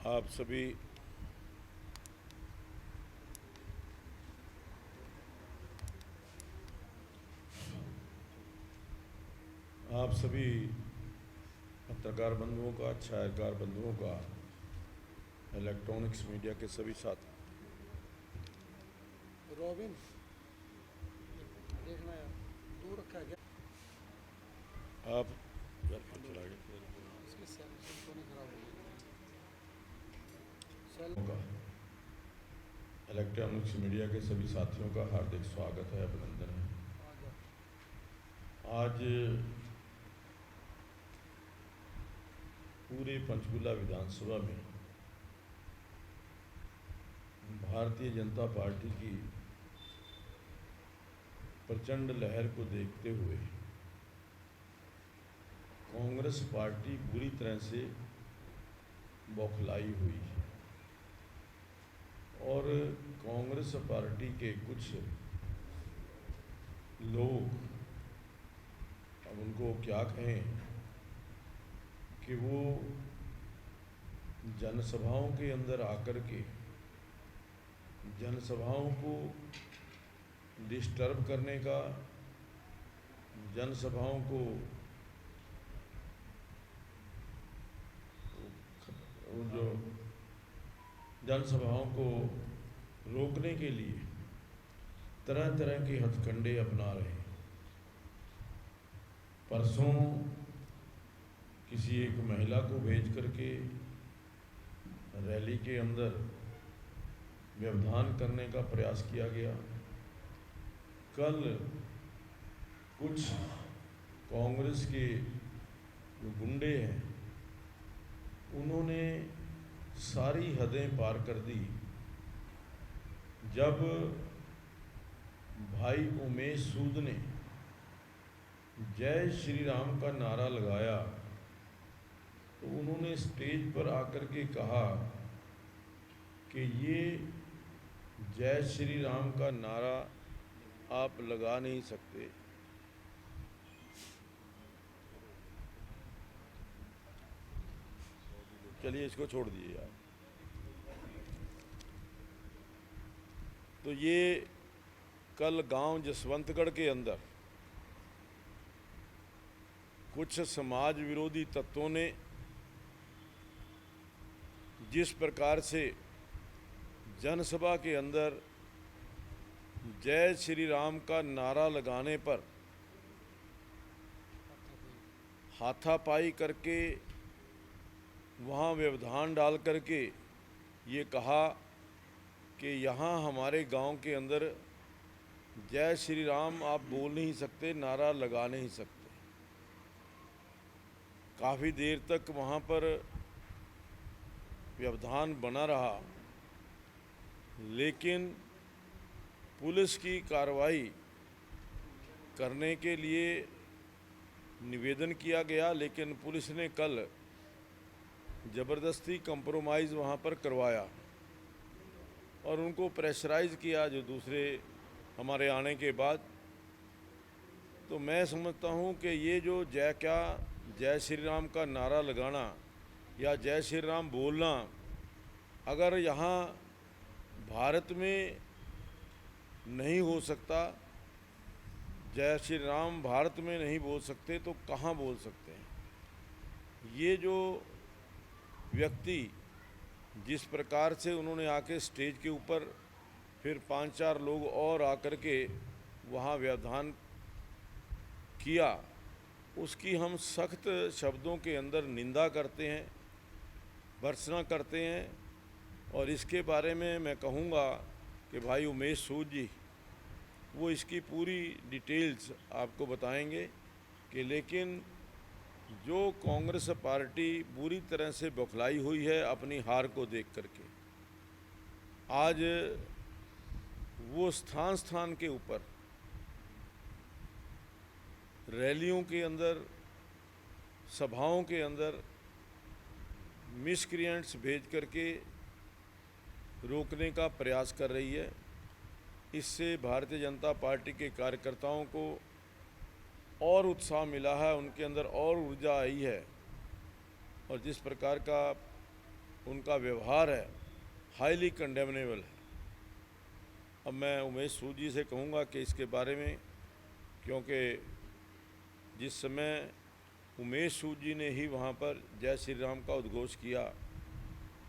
आप सभी पत्रकार बंधुओं का, छायाकार बंधुओं का, इलेक्ट्रॉनिक्स मीडिया के सभी साथ रॉबिन देखना यार, दूर रखा गया। आप घर पर चला गए इसकी सेल तो नहीं खराब हो गई सेल। का इलेक्ट्रॉनिक्स मीडिया के सभी साथियों का हार्दिक स्वागत है, अभिनंदन है। आज पूरे पंचकुला विधानसभा में भारतीय जनता पार्टी की प्रचंड लहर को देखते हुए कांग्रेस पार्टी बुरी तरह से बौखलाई हुई है और कांग्रेस पार्टी के कुछ लोग, अब उनको क्या कहें, कि वो जनसभाओं के अंदर आकर के जनसभाओं को डिस्टर्ब करने का, जनसभाओं को जो जनसभाओं को रोकने के लिए तरह तरह के हथकंडे अपना रहे हैं। परसों किसी एक महिला को भेज करके रैली के अंदर व्यवधान करने का प्रयास किया गया। कल कुछ कांग्रेस के जो गुंडे हैं उन्होंने सारी हदें पार कर दी जब भाई उमेश सूद ने जय श्री राम का नारा लगाया तो उन्होंने स्टेज पर आकर के कहा कि ये जय श्री राम का नारा आप लगा नहीं सकते। चलिए इसको छोड़ दीजिए यार। तो ये कल गांव जसवंतगढ़ के अंदर कुछ समाज विरोधी तत्वों ने जिस प्रकार से जनसभा के अंदर जय श्री राम का नारा लगाने पर हाथापाई करके वहाँ व्यवधान डाल करके ये कहा कि यहाँ हमारे गांव के अंदर जय श्री राम आप बोल नहीं सकते, नारा लगा नहीं सकते। काफ़ी देर तक वहाँ पर व्यवधान बना रहा, लेकिन पुलिस की कार्रवाई करने के लिए निवेदन किया गया, लेकिन पुलिस ने कल ज़बरदस्ती कंप्रोमाइज़ वहाँ पर करवाया और उनको प्रेशराइज़ किया जो दूसरे हमारे आने के बाद। तो मैं समझता हूँ कि ये जो जय श्री राम का नारा लगाना या जय श्री राम बोलना, अगर यहाँ भारत में नहीं हो सकता, जय श्री राम भारत में नहीं बोल सकते तो कहाँ बोल सकते हैं। ये जो व्यक्ति जिस प्रकार से उन्होंने आके स्टेज के ऊपर फिर 5-4 लोग और आकर के वहाँ व्यवधान किया, उसकी हम सख्त शब्दों के अंदर निंदा करते हैं, भर्त्सना करते हैं। और इसके बारे में मैं कहूँगा कि भाई उमेश सूद जी वो इसकी पूरी डिटेल्स आपको बताएंगे कि लेकिन जो कांग्रेस पार्टी बुरी तरह से बौखलाई हुई है अपनी हार को देख करके, आज वो स्थान स्थान के ऊपर रैलियों के अंदर, सभाओं के अंदर मिसक्रिएंट्स भेज करके रोकने का प्रयास कर रही है। इससे भारतीय जनता पार्टी के कार्यकर्ताओं को और उत्साह मिला है, उनके अंदर और ऊर्जा आई है। और जिस प्रकार का पुलिस ने कल वहाँ पर व्यवधान डाला, तो मैं समझता हूँ कि ये जो जय श्री राम का नारा लगाने पर हाथापाई करके वहाँ व्यवधान डाल करके, ये कहा कि यहाँ हमारे गांव के अंदर जय श्री राम आप बोल नहीं सकते, नारा लगा नहीं सकते। काफ़ी देर तक वहाँ पर व्यवधान बना रहा, लेकिन पुलिस की कार्रवाई करने के लिए निवेदन किया गया, लेकिन पुलिस ने कल ज़बरदस्ती कंप्रोमाइज़ वहाँ पर करवाया और उनको प्रेशराइज़ किया जो दूसरे हमारे आने के बाद। तो मैं समझता हूँ कि ये जो जय श्री राम का नारा लगाने पर हाथापाई करके वहाँ व्यवधान डाल करके, ये कहा कि यहाँ हमारे गांव के अंदर जय श्री राम आप बोल नहीं सकते, नारा लगा नहीं सकते। उनका व्यवहार है हाईली कंडेमनेबल है। अब मैं उमेश सूद जी से कहूँगा कि इसके बारे में, क्योंकि जिस समय उमेश सूद जी ने ही वहाँ पर जय श्री राम का उद्घोष किया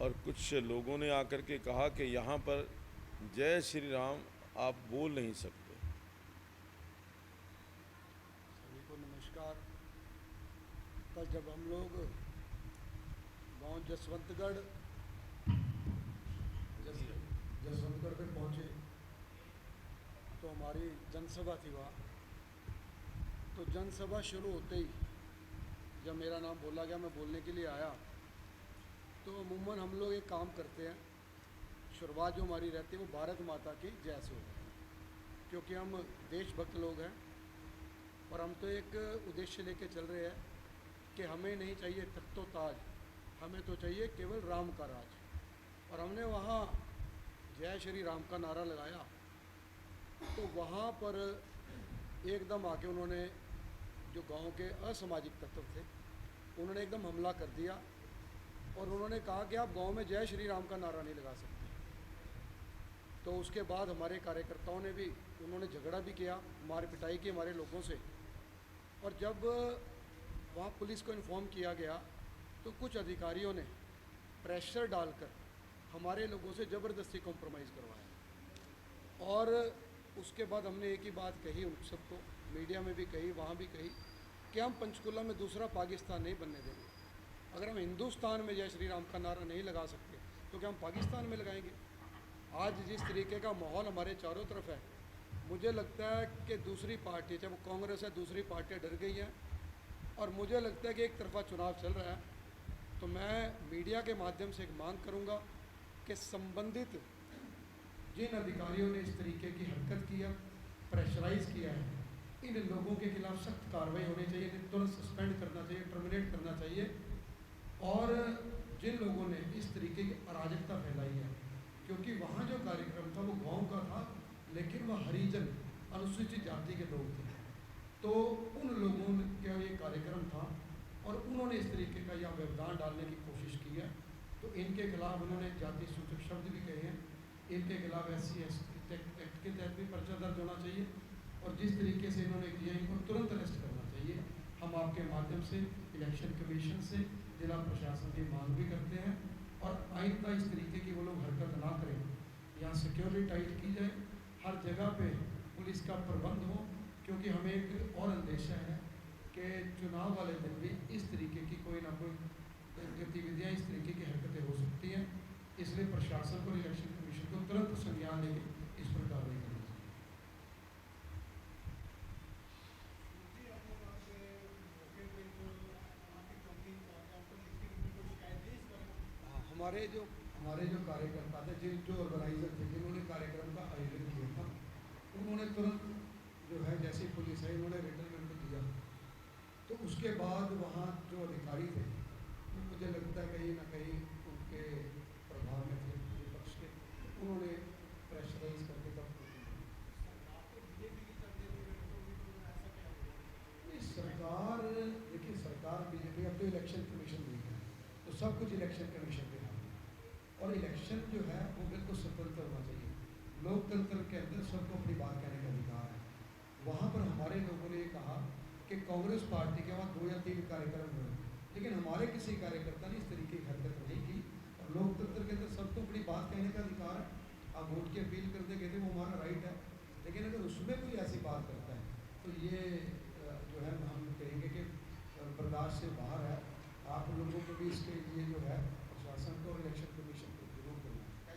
और कुछ लोगों ने आकर के कहा कि यहाँ पर जय श्री राम आप बोल नहीं सकते। सभी को नमस्कार। कल जब हम लोग गांव जसवंतगढ़ पे पहुंचे तो हमारी जनसभा थी वहाँ। तो जनसभा शुरू होते ही जब मेरा नाम बोला गया, मैं बोलने के लिए आया, तो अमूमन हम लोग एक काम करते हैं, शुरुआत जो हमारी रहती है वो भारत माता की जय से होती है, क्योंकि हम देशभक्त लोग हैं और हम तो एक उद्देश्य लेके चल रहे हैं कि हमें नहीं चाहिए तख्तो ताज, हमें तो चाहिए केवल राम का राज। और हमने वहाँ जय श्री राम का नारा लगाया तो वहाँ पर एकदम आके उन्होंने, जो गांव के असामाजिक तत्व थे, उन्होंने एकदम हमला कर दिया और उन्होंने कहा कि आप गांव में जय श्री राम का नारा नहीं लगा सकते। तो उसके बाद हमारे कार्यकर्ताओं ने भी, उन्होंने झगड़ा भी किया, मार पिटाई की हमारे लोगों से। और जब वहाँ पुलिस को इन्फॉर्म किया गया तो कुछ अधिकारियों ने प्रेशर डालकर हमारे लोगों से ज़बरदस्ती कॉम्प्रोमाइज़ करवाया। और उसके बाद हमने एक ही बात कही उन सबको, मीडिया में भी कही, वहाँ भी कही, कि हम पंचकुला में दूसरा पाकिस्तान नहीं बनने देंगे। अगर हम हिंदुस्तान में जय श्री राम का नारा नहीं लगा सकते तो क्या हम पाकिस्तान में लगाएंगे? आज जिस तरीके का माहौल हमारे चारों तरफ है, मुझे लगता है कि दूसरी पार्टी, चाहे वो कांग्रेस है, दूसरी पार्टियाँ डर गई हैं। और मुझे लगता है कि एक तरफा चुनाव चल रहा है। तो मैं मीडिया के माध्यम से एक मांग करूंगा कि संबंधित जिन अधिकारियों ने इस तरीके की हरकत किया, प्रेशराइज किया है, इन लोगों के खिलाफ सख्त कार्रवाई होनी चाहिए, इन्हें तुरंत सस्पेंड करना चाहिए, टर्मिनेट करना चाहिए। और जिन लोगों ने इस तरीके की अराजकता फैलाई है, क्योंकि वहाँ जो कार्यक्रम था वो गांव का था, लेकिन वह हरिजन अनुसूचित जाति के लोग थे, तो उन लोगों का ये कार्यक्रम था और उन्होंने इस तरीके का यहाँ व्यवधान डालने की कोशिश की है। तो इनके खिलाफ उन्होंने जाति सूचक शब्द भी कहे हैं, इनके खिलाफ SC/ST एक्ट के तहत भी पर्चा दर्ज होना चाहिए और जिस तरीके से इन्होंने किया इनको तुरंत अरेस्ट करना चाहिए। हम आपके माध्यम से इलेक्शन कमीशन से, जिला प्रशासन की मांग भी करते हैं और आइंदा इस तरीके की वो लोग हरकत ना करें। यहाँ सिक्योरिटी टाइट की जाए, हर जगह पे पुलिस का प्रबंध हो, क्योंकि हमें एक और अंदेशा है कि चुनाव वाले दिन भी इस तरीके की कोई ना कोई गतिविधियाँ, इस तरीके की हरकतें हो सकती हैं। इसलिए प्रशासन को, इलेक्शन कमीशन को तुरंत संज्ञान लेके इस पर कार्रवाई करनी चाहिए। हमारे जो कार्यकर्ता थे, जो ऑर्गेनाइजर थे, जिन्होंने कार्यक्रम का आयोजन किया था, उन्होंने तुरंत जो है, जैसी पुलिस है, इन्होंने रिटर्न में दिया। तो उसके बाद वहाँ जो अधिकारी थे, मुझे लगता है कहीं ना कहीं उनके प्रभाव में थे विपक्ष के, उन्होंने प्रेशराइज करके तब सरकार, देखिए सरकार बीजेपी, अब तो इलेक्शन कमीशन नहीं है, तो सब कुछ इलेक्शन कमीशन के हाथ में। और इलेक्शन जो है वो बिल्कुल स्वतंत्र होना चाहिए। लोकतंत्र के अंदर सबको अपनी बात कहने का अधिकार है। वहाँ पर हमारे लोगों ने ये कहा कि कांग्रेस पार्टी के वहाँ 2 या 3 कार्यक्रम हुए, लेकिन हमारे किसी कार्यकर्ता ने इस तरीके की हरकत नहीं की। और लोकतंत्र के अंदर सबको अपनी बात कहने का अधिकार है। आप वोट की अपील करने गए थे, वो हमारा राइट है, लेकिन अगर उसमें कोई ऐसी बात करता है तो ये जो है हम कहेंगे कि बर्दाश्त से बाहर है। आप लोगों को भी इसके लिए जो है प्रशासन को और इलेक्शन कमीशन को जरूर करना है।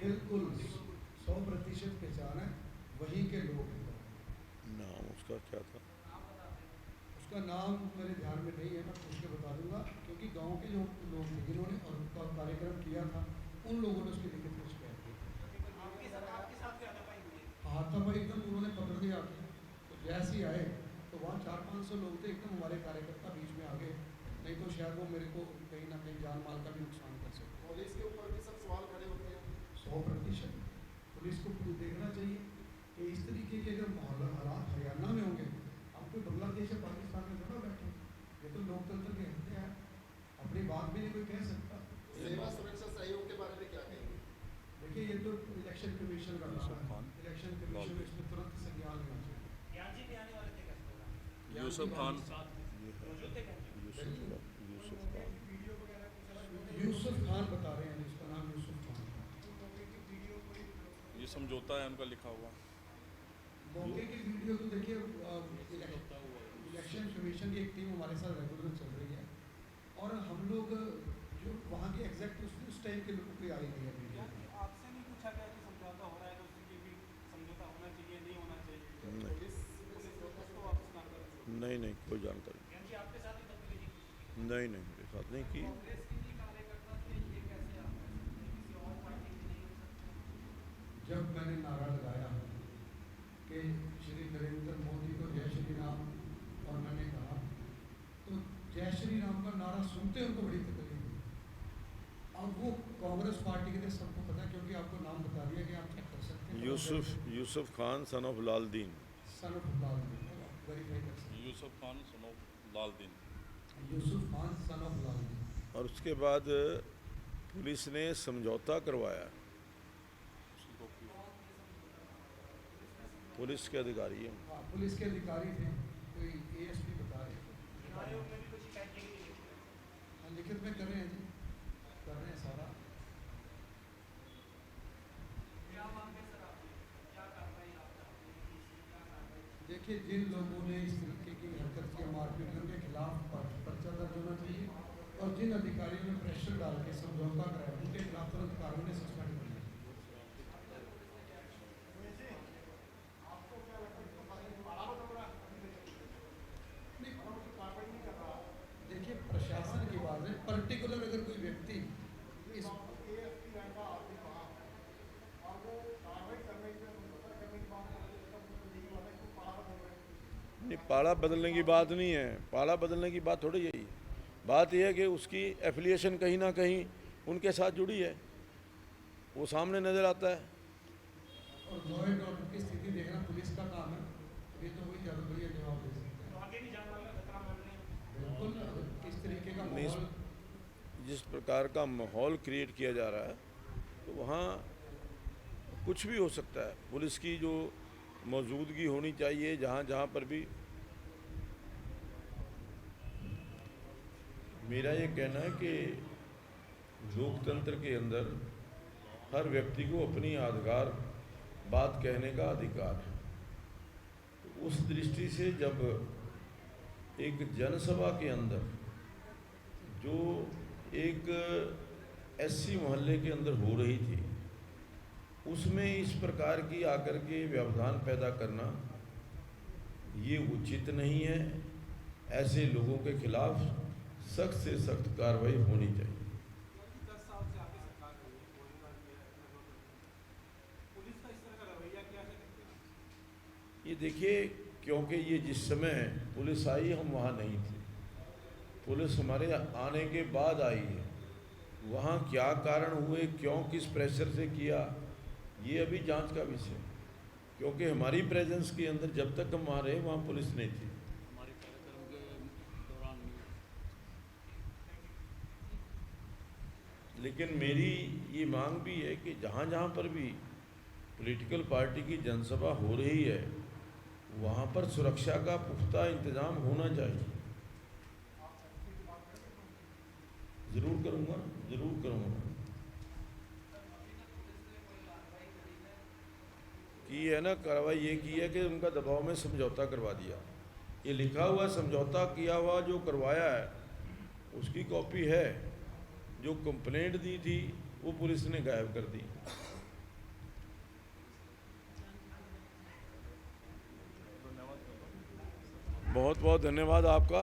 बिल्कुल 100% पहचान है, वहीं के लोग हैं। नाम उसका क्या था? उसका नाम मेरे ध्यान में नहीं है, मैं पूछ के बता दूंगा, क्योंकि गांव के जो लोग थे जिन्होंने और कार्यक्रम किया था, उन लोगों ने उसकी लिखित में शिकायत की। हाथापाई एकदम उन्होंने पकड़ दिया। तो जैसे ही आए तो वहाँ 400-500 लोग थे, एकदम हमारे कार्यकर्ता बीच में आ गए, नहीं तो शायद वो मेरे को कहीं ना कहीं जान माल का भी नुकसान कर सकते। पुलिस के ऊपर भी सब सवाल खड़े होते हैं। 100% पुलिस को देखना चाहिए कि इस तरीके के अगर माहौल हालात हरियाणा में होंगे यूसुफ खान यूसुफ खान बता रहे हैं जिसका नाम यूसुफ खान है। ये समझौता है उनका लिखा हुआ। मौके की वीडियो तो देखिए, इलेक्शन कमीशन की एक टीम हमारे साथ रेगुलर चल रही है और हम लोग जो वहाँ के एग्जैक्ट उस टाइम के लोगों की आई नहीं है वीडियो। आपसे नहीं पूछा गया कि समझौता हो रहा है तो उसके भी समझौता होना चाहिए नहीं होना चाहिए? नहीं उसको वापस ना करें। नहीं नहीं, कोई जानकारी क्योंकि आपके साथ ही बदतमीजी की। नहीं नहीं, मेरे साथ नहीं की। कांग्रेस के लिए कार्यकर्ता थे, ये कैसे आप कह सकते हैं किसी और पार्टी के नहीं हो सकते? जब मैंने नारा लगाया कि श्री नरेंद्र मोदी को जय श्री राम और मैंने कहा तो जय श्री राम का नारा सुनते उनको बड़ी तकलीफ हुई। अब वो कांग्रेस पार्टी के थे, सबको पता है क्योंकि आपको नाम बता दिया कि आप चेक कर सकते हैं। Yusuf Khan son of Laldin. Son of Laldin, verify कर सकते यूसुफ खान सन ऑफ लालदीन। हैं। Yusuf Khan son of Laldin. और उसके बाद पुलिस ने समझौता करवाया। उसकी कॉपी पुलिस के अधिकारी हैं। हाँ, पुलिस के अधिकारी थे, कोई एएसपी बता रहे थे। आयोग में भी कुछ शिकायत की गई है। हाँ, लिखित में कर रहे हैं जी, कर रहे हैं सारा। क्या मांगे सर आपने? क्या कार्रवाई आप चाहते हैं कि इसकी क्या कार्रवाई? देखिए, जिन लोगों ने इस तरीके की हरकत की मारपीट के खिलाफ पर्चा दर्ज होना चाहिए और जिन अधिकारियों ने प्रेशर डाल के समझौता कराया उनके खिलाफ तुरंत कानूनी सस्पेंड करना चाहिए। देखिए, प्रशासन की बात है, पर्टिकुलर अगर कोई व्यक्ति इस नहीं, पाड़ा बदलने की बात नहीं है। पाड़ा बदलने की बात थोड़ी यही। बात यह है कि उसकी एफिलिएशन कहीं ना कहीं उनके साथ जुड़ी है, वो सामने नज़र आता है। और लॉ एंड ऑर्डर की स्थिति देखना पुलिस का काम है। ये तो वही ज़्यादा बढ़िया जवाब दे सकते हैं। तो आगे भी जान वाला खतरा मान रहे हैं? बिल्कुल, अगर किस तरीके का नहीं, माहौल जिस प्रकार का माहौल क्रिएट किया जा रहा है तो वहाँ कुछ भी हो सकता है। पुलिस की जो मौजूदगी होनी चाहिए जहाँ जहाँ पर भी। मेरा ये कहना है कि लोकतंत्र के अंदर हर व्यक्ति को अपनी अधिकार बात कहने का अधिकार है। तो उस दृष्टि से जब एक जनसभा के अंदर जो एक एससी मोहल्ले के अंदर हो रही थी, उसमें इस प्रकार की आकर के व्यवधान पैदा करना ये उचित नहीं है। ऐसे लोगों के खिलाफ सख्त से सख्त कार्रवाई होनी चाहिए। 10 साल से आपकी सरकार रही है, गोलीबार किया है, पुलिस का इस तरह का रवैया क्या है? ये देखिए, क्योंकि ये जिस समय पुलिस आई हम वहाँ नहीं थे। पुलिस हमारे आने के बाद आई है। वहाँ क्या कारण हुए, क्यों, किस प्रेशर से किया, ये अभी जांच का विषय है। क्योंकि हमारी प्रेजेंस के अंदर जब तक हम वहाँ रहे वहाँ पुलिस नहीं थी। हमारे कार्यक्रम के दौरान लेकिन मेरी ये मांग भी है कि जहाँ जहाँ पर भी पॉलिटिकल पार्टी की जनसभा हो रही है वहाँ पर सुरक्षा का पुख्ता इंतजाम होना चाहिए। ज़रूर करूँगा, ज़रूर करूँगा। की है ना कार्रवाई, ये की है कि उनका दबाव में समझौता करवा दिया। ये लिखा हुआ समझौता किया हुआ जो करवाया है उसकी कॉपी है। जो कंप्लेंट दी थी वो पुलिस ने गायब कर दी। बहुत बहुत धन्यवाद आपका।